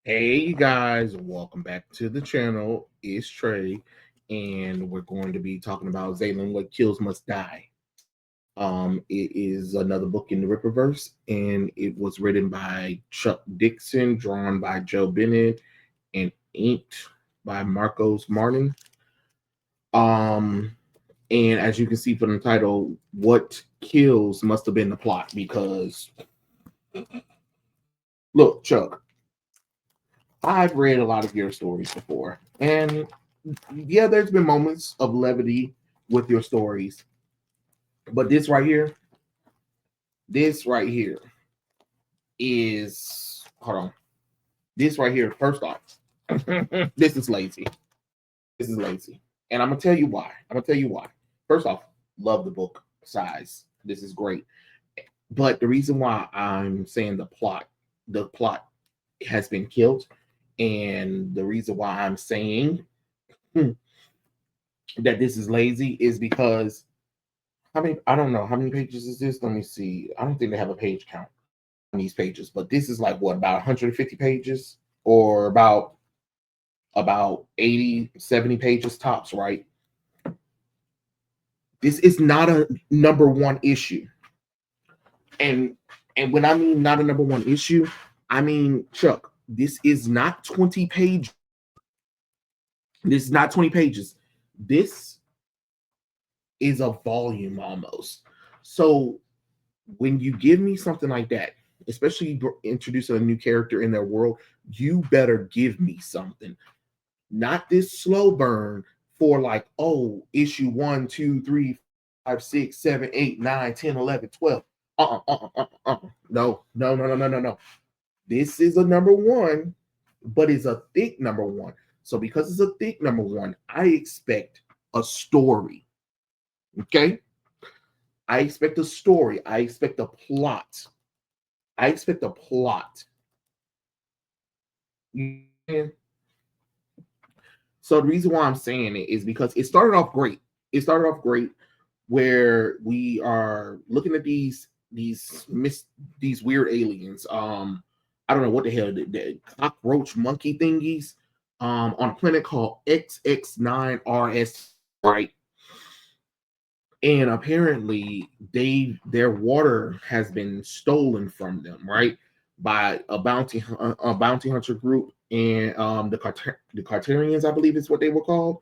Hey you guys, welcome back to the channel. It's Trey, and we're going to be talking about Zalen, What Kills Must Die. It is another book in the Rippaverse, and it was written by Chuck Dixon, drawn by Joe Bennett, and inked by Marcos Martin. Um, and as you can see from the title, what kills must have been the plot because look, Chuck, I've read a lot of your stories before, and yeah, there's been moments of levity with your stories, but this right here is hold on. This right here, first off, this is lazy. This is lazy, and I'm gonna tell you why. First off, love the book size. This is great, but the reason why I'm saying the plot has been killed, and the reason why I'm saying that this is lazy is because I don't know how many pages is this. Let me see. I don't think they have a page count on these pages, but this is like what, about 150 pages or about 80, 70 pages tops, right? This is not a number one issue. And when I mean not a number one issue, I mean, Chuck, this is not 20 pages. This is not 20 pages. This is a volume almost. So when you give me something like that, especially introducing a new character in their world, you better give me something. Not this slow burn for like, oh, issue 1, 2, 3, 5, 6, 7, 8, 9, 10, 11, 12. No, no, no, no, no, no, no. This is a number one, but it's a thick number one. So because it's a thick number one, I expect a story. Okay? I expect a story. I expect a plot. I expect a plot. So the reason why I'm saying it is because it started off great. It started off great where we are looking at these weird aliens. I don't know what the hell the cockroach monkey thingies on a planet called XX9RS, right? And apparently their water has been stolen from them, right, by a bounty hunter group, and the Carterians, I believe is what they were called.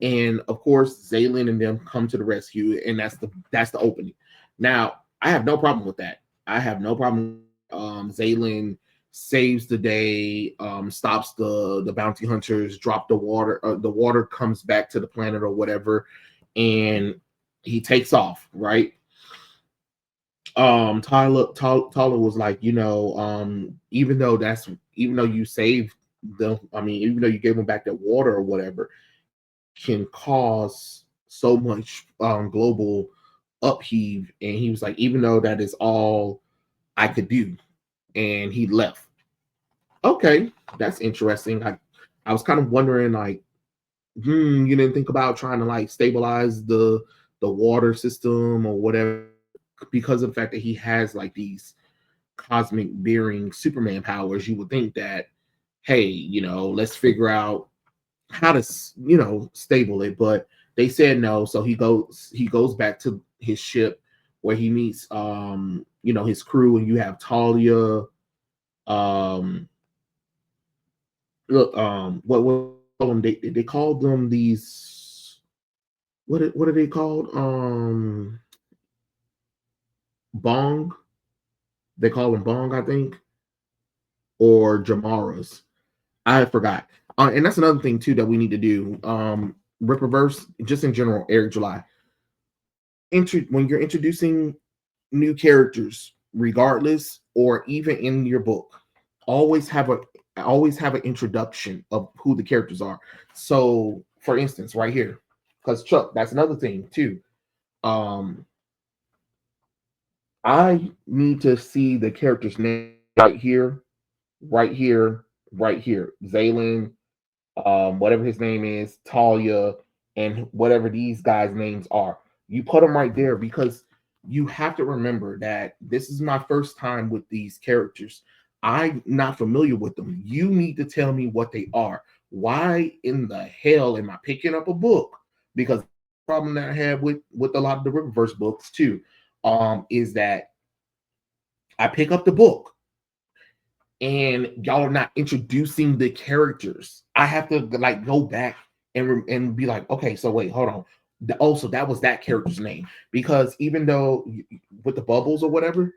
And of course Zalen and them come to the rescue, and that's the opening. Now I have no problem with that. I have no problem. Zalen saves the day, stops the bounty hunters, drop the water comes back to the planet or whatever, and he takes off, right? Tyler was like, even though you saved them, I mean, even though you gave them back that water or whatever, can cause so much global upheave. And he was like, even though that is all I could do, and he left. Okay, that's interesting. I was kind of wondering, like, you didn't think about trying to like stabilize the water system or whatever, because of the fact that he has like these cosmic bearing Superman powers. You would think that, hey, let's figure out how to stable it, but they said no. So he goes back to his ship where he meets his crew, and you have Talia. um Look, what they called them, these, what are they called? Bong. They call them Bong, I think, or Jamaras. I forgot. And that's another thing too that we need to do. Rippaverse, just in general, Eric July. When you're introducing new characters, regardless, or even in your book, always have a always have an introduction of who the characters are. So, for instance, right here, because Chuck, that's another thing too. Um, I need to see the character's name right here, right here, right here. Zalen, whatever his name is, Talia, and whatever these guys' names are. You put them right there because you have to remember that this is my first time with these characters. I'm not familiar with them. You need to tell me what they are. Why in the hell am I picking up a book? Because the problem that I have with a lot of the Rippaverse books too, is that I pick up the book and y'all are not introducing the characters. I have to like go back and be like, okay, so wait, hold on. Also, that was that character's name, because even though with the bubbles or whatever,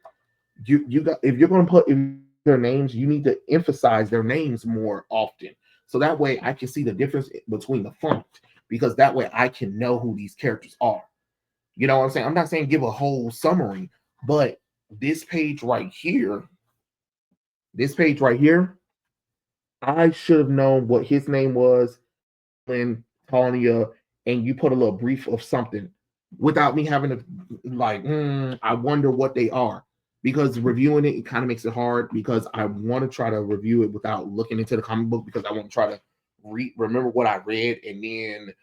you got, if you're going to put in their names, you need to emphasize their names more often, so that way I can see the difference between the font, because that way I can know who these characters are. You know what I'm saying? I'm not saying give a whole summary, but this page right here, this page right here, I should have known what his name was, and Tanya, and you put a little brief of something without me having to like, I wonder what they are. Because reviewing it kind of makes it hard, because I want to try to review it without looking into the comic book, because I want to try to remember what I read and then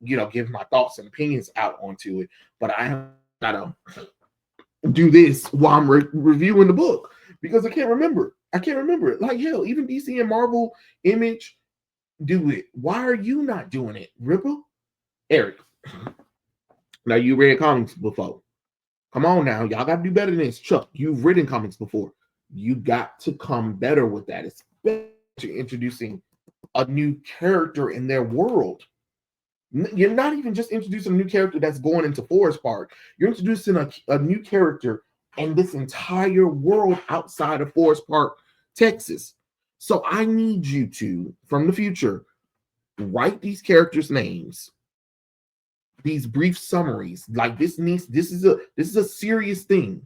give my thoughts and opinions out onto it. But I have gotta do this while I'm reviewing the book, because I can't remember. I can't remember it. Like hell, even DC and Marvel, Image do it. Why are you not doing it, Ripple? Eric, now you read comics before. Come on now, y'all got to do better than this. Chuck, you've written comics before. You got to come better with that, especially introducing a new character in their world. You're not even just introducing a new character that's going into Forest Park. You're introducing a new character in this entire world outside of Forest Park, Texas. So I need you to, from the future, write these characters' names, these brief summaries. Like this is a serious thing.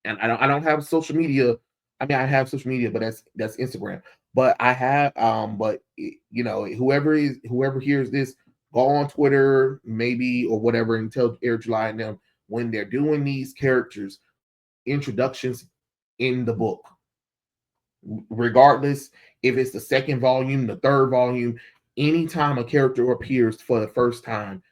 And I don't have social media. I mean, I have social media, but that's Instagram. But I have whoever hears this, go on Twitter maybe or whatever and tell Eric July and them, when they're doing these characters introductions in the book, regardless if it's the second volume, the third volume, anytime a character appears for the first time,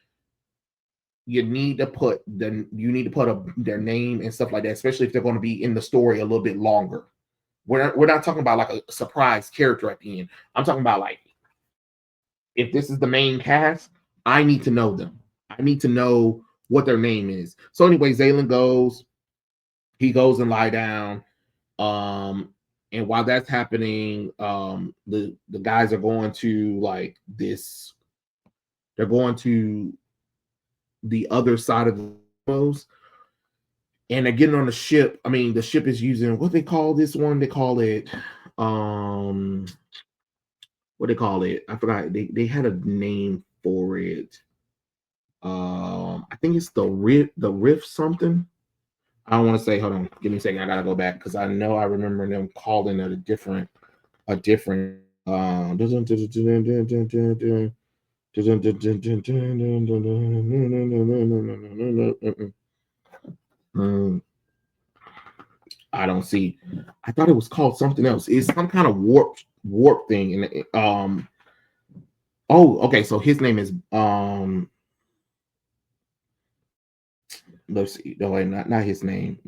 you need to put their name and stuff like that, especially if they're going to be in the story a little bit longer. We're not talking about like a surprise character at the end. I'm talking about like, if this is the main cast, I need to know them. I need to know what their name is. So anyway, Zalen goes and lie down. And while that's happening, the guys are going to like this. They're going to the other side of the nose, and they're getting on the ship. I mean, the ship is using, what they call this one? They call it what they call it? I forgot. They had a name for it. I think it's the riff something. I don't want to say. Hold on, give me a second. I gotta go back because I know I remember them calling it a different. I don't see. I thought it was called something else. It's some kind of warp thing. And oh, okay. So his name is let's see. No, not his name.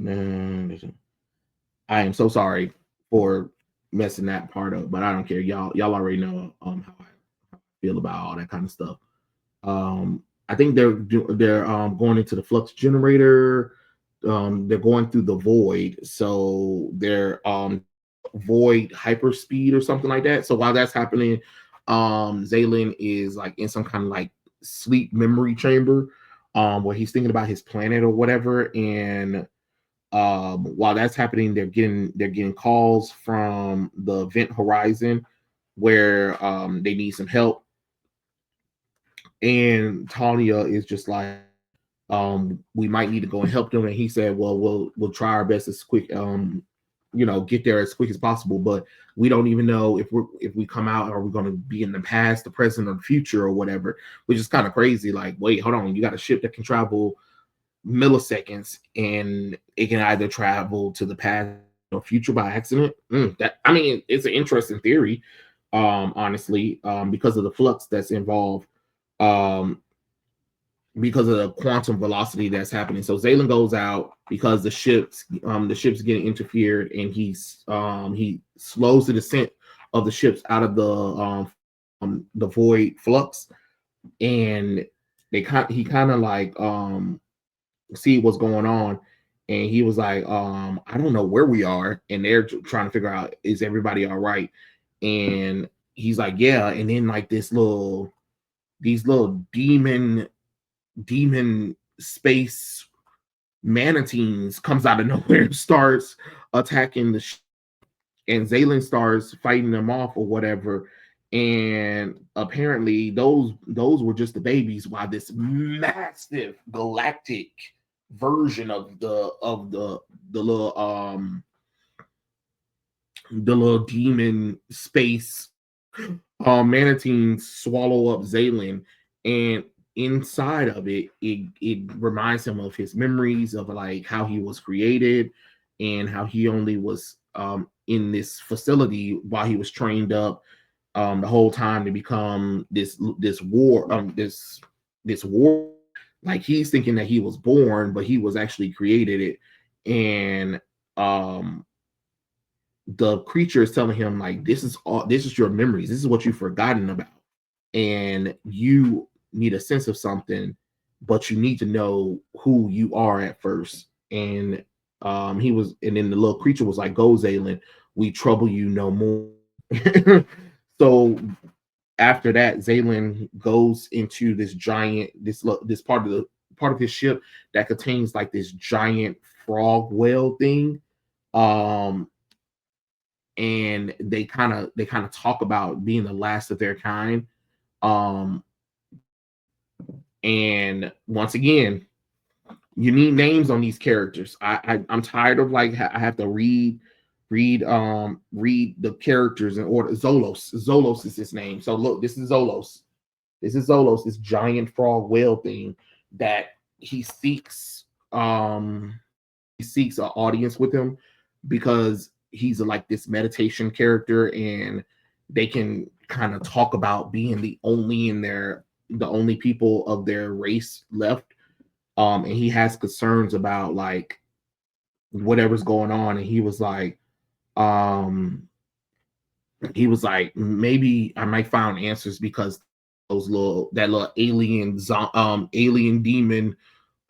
I am so sorry for messing that part up, but I don't care. Y'all already know how I feel about all that kind of stuff. I think they're going into the flux generator. They're going through the void, so they're void hyperspeed or something like that. So while that's happening, Zalen is like in some kind of like sleep memory chamber, where he's thinking about his planet or whatever. And while that's happening, they're getting calls from the Event Horizon, where they need some help. And Tanya is just like, we might need to go and help them. And he said, well, we'll try our best as quick, get there as quick as possible. But we don't even know if we come out, are we going to be in the past, the present, or the future, or whatever, which is kind of crazy. Like, wait, hold on, you got a ship that can travel milliseconds, and it can either travel to the past or future by accident. It's an interesting theory, honestly, because of the flux that's involved. because of the quantum velocity that's happening. So Zalen goes out because the ship's getting interfered, and he slows the descent of the ships out of the void flux, and he kind of like see what's going on, and he was like, I don't know where we are, and they're trying to figure out, is everybody all right? And he's like, yeah. And then like these little demon space manatees comes out of nowhere and starts attacking the and Zalen starts fighting them off or whatever. And apparently those were just the babies, while this massive galactic version of the little demon space manatees swallow up Zalen, and inside of it reminds him of his memories of like how he was created, and how he only was in this facility while he was trained up the whole time to become this war. Like, he's thinking that he was born, but he was actually created it. And the creature is telling him like, this is your memories, this is what you've forgotten about, and you need a sense of something, but you need to know who you are at first. And and then the little creature was like, go Zalen, we trouble you no more. So after that, Zalen goes into this part of his ship that contains like this giant frog whale thing. And they kind of talk about being the last of their kind. And once again, you need names on these characters. I'm tired of like I have to read the characters in order. Zolos is his name. So look, this is Zolos. This giant frog whale thing that he seeks an audience with him, because he's like this meditation character, and they can kind of talk about being the only people of their race left. And he has concerns about like whatever's going on, and he was like, maybe I might find answers, because that little alien demon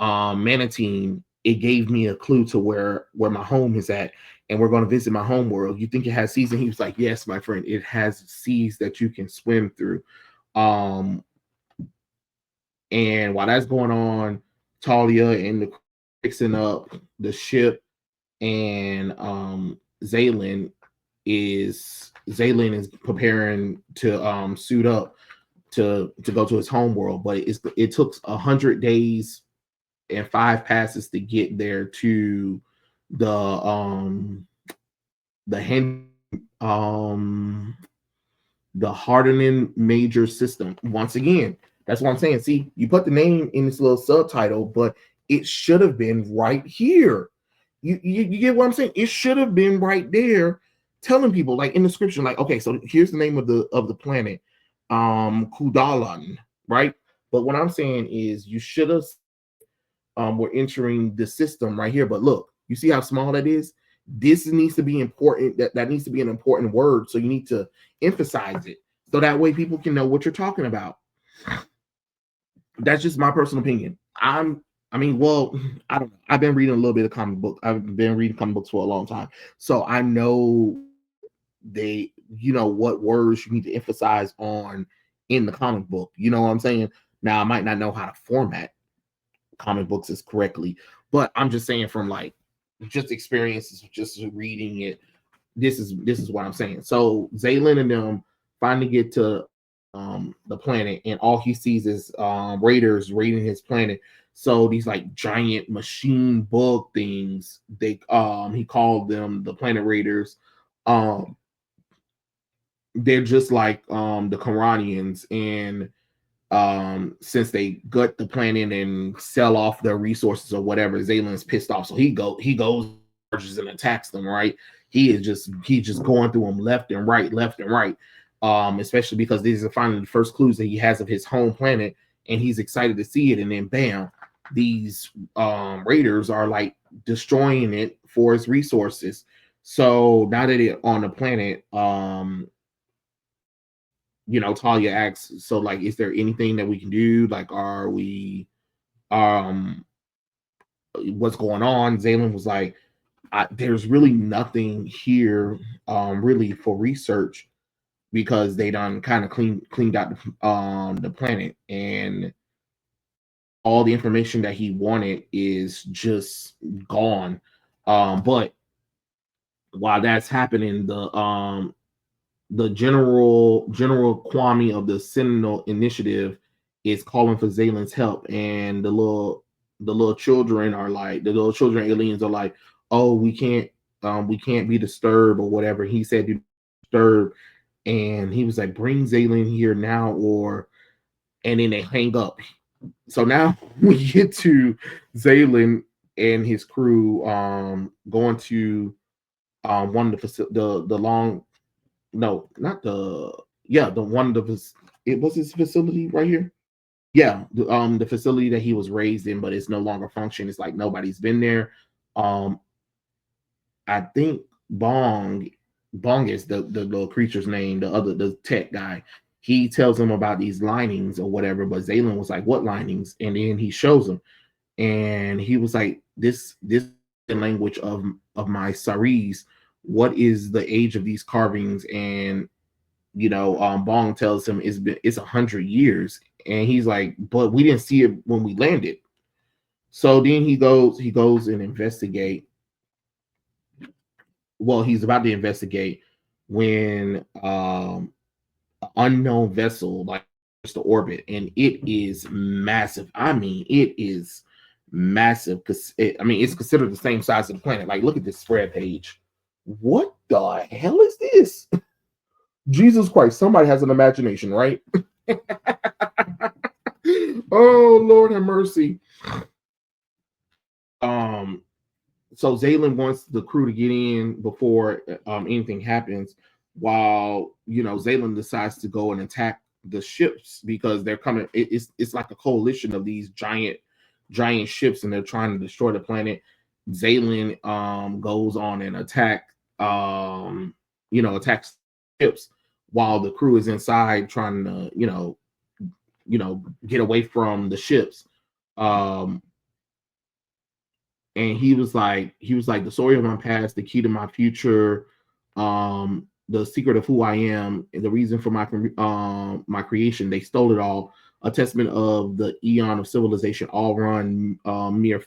manatee, it gave me a clue to where my home is at, and we're going to visit my home world. You think it has seas? And he was like, yes, my friend, it has seas that you can swim through. And while that's going on, Talia and the fixing up the ship, and Zalen is preparing to suit up to go to his home world. But it took 100 days and 5 passes to get there to the hardening major system. Once again, that's what I'm saying. See, you put the name in this little subtitle, but it should have been right here. You get what I'm saying? It should have been right there, telling people like in the description, like, okay, so here's the name of the planet, Kudalan, right? But what I'm saying is, you should have we're entering the system right here. But look, you see how small that is? This needs to be important. That needs to be an important word. So you need to emphasize it, so that way people can know what you're talking about. That's just my personal opinion. I don't know. I've been reading a little bit of comic book. I've been reading comic books for a long time, so I know what words you need to emphasize on in the comic book. You know what I'm saying? Now, I might not know how to format comic books as correctly, but I'm just saying from like just experiences, just reading it. This is what I'm saying. So Zalen and them finally get to the planet, and all he sees is raiders raiding his planet. So these like giant machine bug things, he called them the planet raiders. They're just like the Koranians, and since they gut the planet and sell off their resources or whatever, Zalen's pissed off, so he goes and attacks them. Right, he's just going through them left and right, especially because these are finally the first clues that he has of his home planet, and he's excited to see it. And then bam, these raiders are like destroying it for its resources. So now that it's on the planet, Talia asks, so like, is there anything that we can do? Like, are we what's going on? Zalen was like, there's really nothing here really for research, because they done kind of cleaned out the planet, and all the information that he wanted is just gone. But while that's happening, the general Kwame of the Sentinel Initiative is calling for Zalen's help, and the little children aliens are like, oh, we can't be disturbed or whatever. He said to disturb, and he was like, bring Zalen here now, and then they hang up. So now we get to Zalen and his crew going to one of the long no, not the the one of his, it was his facility right here. Yeah, the facility that he was raised in, but it's no longer function. It's like nobody's been there. Um I think Bong is the little creature's name, the tech guy. He tells him about these linings or whatever, but Zalen was like, what linings? And then he shows him, and he was like, this is the language of my Saris. What is the age of these carvings? And Bong tells him it's 100 years, and he's like, but we didn't see it when we landed. So then he goes and investigate. Well, he's about to investigate when unknown vessel like to orbit, and it is massive. I mean, it is massive because it's considered the same size of the planet. Like, look at this spread page. What the hell is this? Jesus Christ, somebody has an imagination, right? Oh, Lord have mercy. So Zalen wants the crew to get in before anything happens, while Zalen decides to go and attack the ships because they're coming. It's like a coalition of these giant ships, and they're trying to destroy the planet. Zalen goes on and attacks ships, while the crew is inside trying to get away from the ships. And he was like, the story of my past, the key to my future, the secret of who I am, and the reason for my creation. They stole it all. A testament of the eon of civilization, all run mere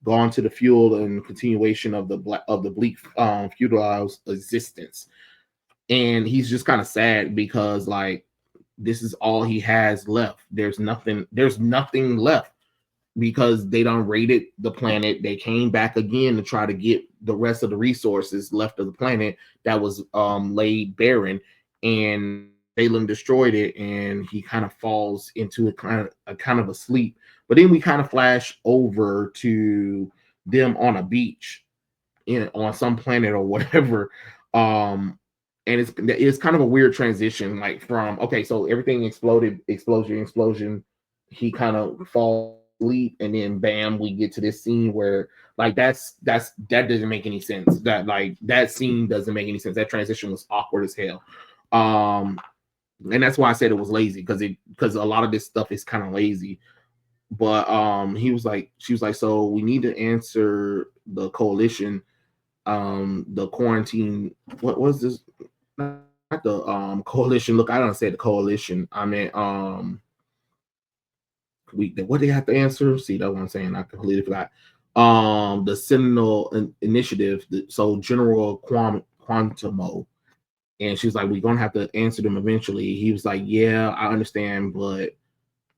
gone to the fuel and continuation of the bleak feudal existence. And he's just kind of sad because like this is all he has left. There's nothing left, because they done raided the planet. They came back again to try to get the rest of the resources left of the planet that was laid barren, and Balin destroyed it, and he kind of falls into a kind of a sleep. But then we kind of flash over to them on a beach on some planet or whatever. And it's kind of a weird transition, like from, okay, so everything explosion, he kind of falls asleep, and then bam, we get to this scene where like that doesn't make any sense. That scene doesn't make any sense. That transition was awkward as hell. And that's why I said it was lazy, because a lot of this stuff is kind of lazy. But she was like, so we need to answer the coalition, the quarantine. What was this? Not the coalition. Look, I don't say the coalition. I meant what they have to answer. See, that's what I'm saying. I completely forgot. The Sentinel Initiative. So General Quantimo. And she was like, we're gonna have to answer them eventually. He was like, yeah, I understand, but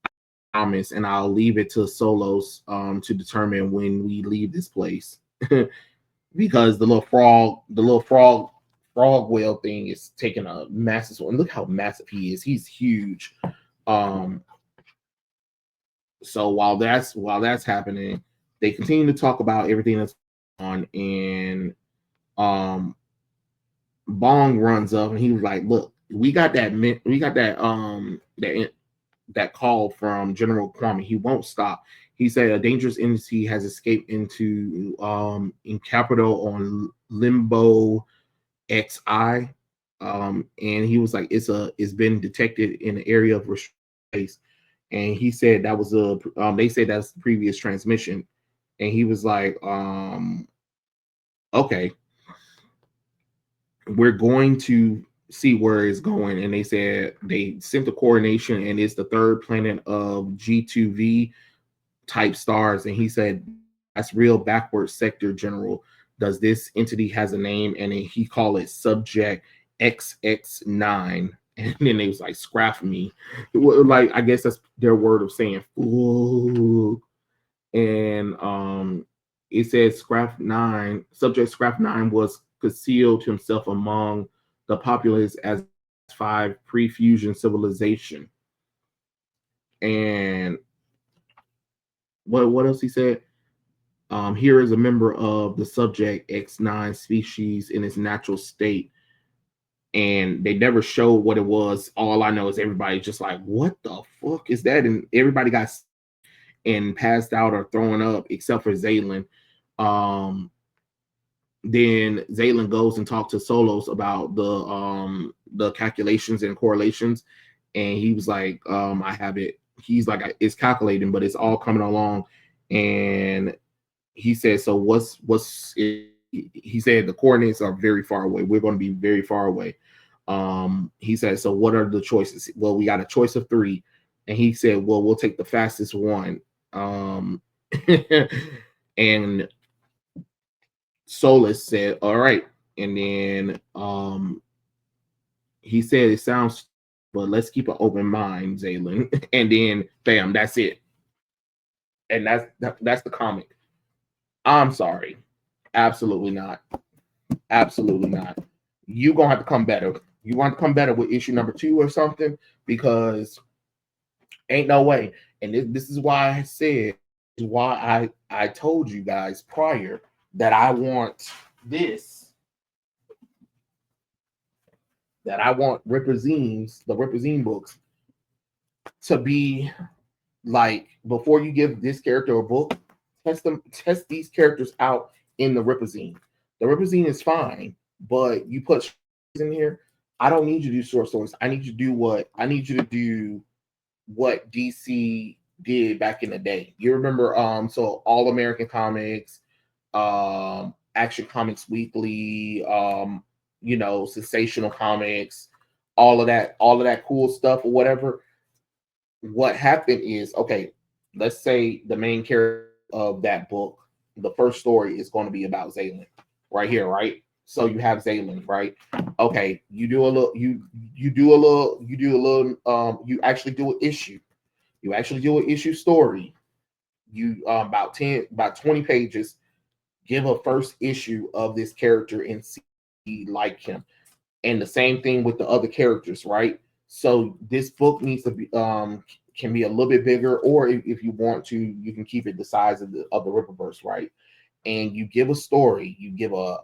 I promise, and I'll leave it to Solos to determine when we leave this place. Because the little frog whale thing is taking a massive one. Look how massive he is. He's huge. So while that's happening, they continue to talk about everything that's on, and Bong runs up and he was like, look, we got that that call from General Kwame. He won't stop. He said a dangerous entity has escaped into in capital on Limbo XI. And he was like, it's been detected in the area of space. And he said that was they said that's the previous transmission. And he was like, okay, we're going to see where it's going. And they said they sent the coordination, and it's the third planet of G2V type stars. And he said that's real backwards sector, General. Does this entity has a name? And he called it Subject XX9. And then they was like, scrap me. Like, I guess that's their word of saying ooh. And it says Subject Scrap 9 was concealed himself among the populace as 5 pre-fusion civilization. And what else he said? Here is a member of the Subject X9 species in its natural state. And they never showed what it was. All I know is everybody just like, what the fuck is that? And everybody got and passed out or thrown up except for Zalen. Then Zalen goes and talks to Solos about the calculations and correlations, and he was like, I have it. He's like, it's calculating, but it's all coming along. And he said, so what's it? He said the coordinates are very far away. We're going to be very far away. He said, so what are the choices? Well, we got a choice of 3. And he said, well, we'll take the fastest one. And Solus said, all right. And then he said, it sounds, but let's keep an open mind, Zalen. And then bam, that's it. And that's the comic. I'm sorry. Absolutely not. Absolutely not. You're gonna have to come better. You want to come better with issue number 2 or something, because ain't no way. And this is why I said, why I told you guys prior that I want this, that I want the Rippaverse books to be like, before you give this character a book, test these characters out in the Rippaverse. The Rippaverse is fine, but you put in here, I don't need you to do short stories. I need you to do what DC did back in the day. You remember so All American Comics, Action Comics Weekly, Sensational Comics, all of that cool stuff or whatever. What happened is, okay, let's say the main character of that book, the first story is going to be about Zalen right here, right? So you have Zalen, right? Okay, you actually do an issue. You actually do an issue story. You about 20 pages, give a first issue of this character and see like him. And the same thing with the other characters, right? So this book needs to be can be a little bit bigger, or if you want to, you can keep it the size of the Rippaverse, right? And you give a story, you give a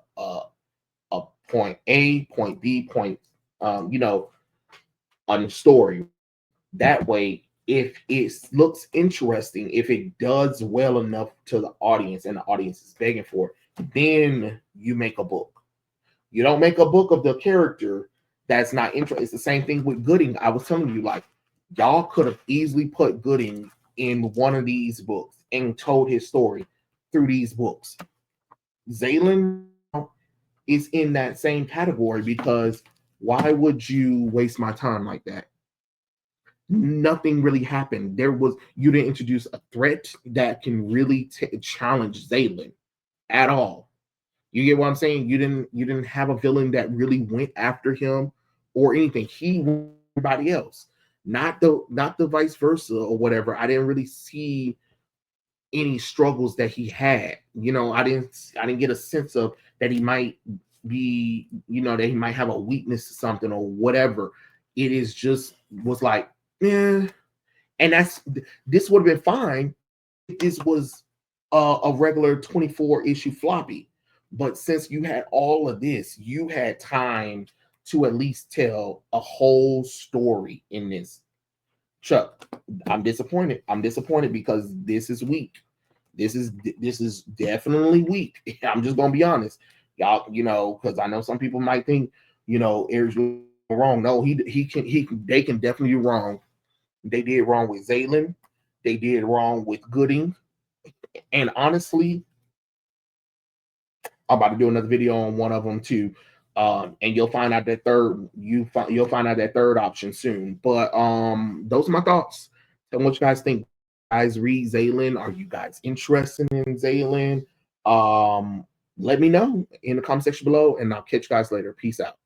point A, point B, point on the story. That way, if it looks interesting, if it does well enough to the audience and the audience is begging for it, then you make a book. You don't make a book of the character that's not interesting. It's the same thing with Gooding. I was telling you, like, y'all could have easily put Gooding in one of these books and told his story through these books. Zalen is in that same category, because why would you waste my time like that? Nothing really happened. You didn't introduce a threat that can really challenge Zalen at all. You get what I'm saying? You didn't have a villain that really went after him or anything. He went everybody else, not the vice versa or whatever. I didn't really see any struggles that he had. I didn't get a sense of that he might be, that he might have a weakness to something or whatever. It is just was like, yeah. And this would have been fine if this was a regular 24 issue floppy. But since you had all of this, you had time to at least tell a whole story in this. Chuck, I'm disappointed. I'm disappointed because this is weak. This is definitely weak. I'm just gonna be honest, y'all. You know, because I know some people might think, you know, Eric's wrong. No, they can definitely do wrong. They did wrong with Zalen. They did wrong with Gooding. And honestly, I'm about to do another video on one of them too. And you'll find out that you'll find out that third option soon. But those are my thoughts. Tell me what you guys think. Guys, read Zalen. Are you guys interested in Zalen? Let me know in the comment section below, and I'll catch you guys later. Peace out.